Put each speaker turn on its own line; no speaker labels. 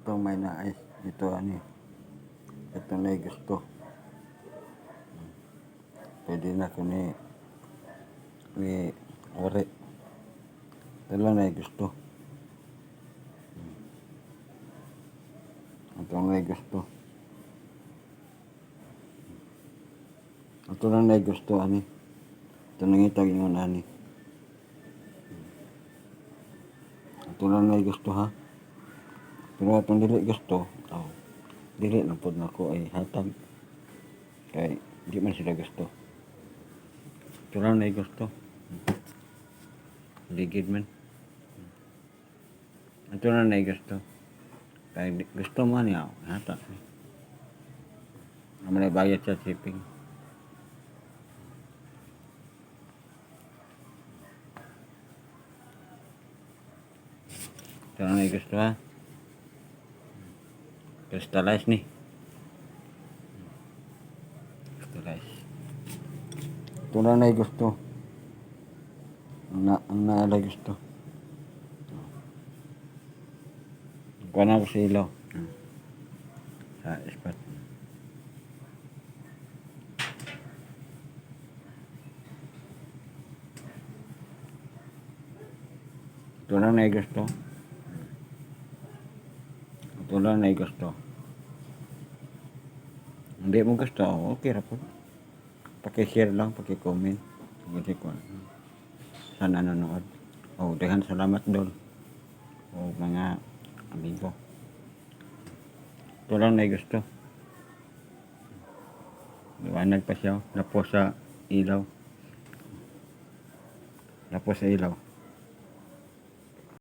Ito may nais. Ito ani. Ito na gusto. Pwede na ko ni ore. Ito lang na gusto. Ito na gusto. Ito lang na gusto ani. Ito nang itag ingon ani. Ito lang na gusto ha. Pero itong dili gusto. Oh, dili na po na ko ay hatag. Kaya di man sila gusto. Ito lang na gusto. Ligid man. Ito lang na gusto. Kaya gusto mo niya. Hatag. Naman bayad sa shipping. Ito lang na gusto ha. Crystallize ni. Crystallize. Ito lang na gusto. Ang naalay gusto. Kuha na ko sa ilaw. Sa spot. Ito lang na gusto. Ito lang na gusto. Hindi mo gusto, okay ra po. Paki-share lang, paki-comment. Kasi ko sana nanonood. Daghang salamat doon. Mga amigo. Ito lang na gusto. Liwanag pa siya. Lapos sa ilaw. Lapos sa ilaw.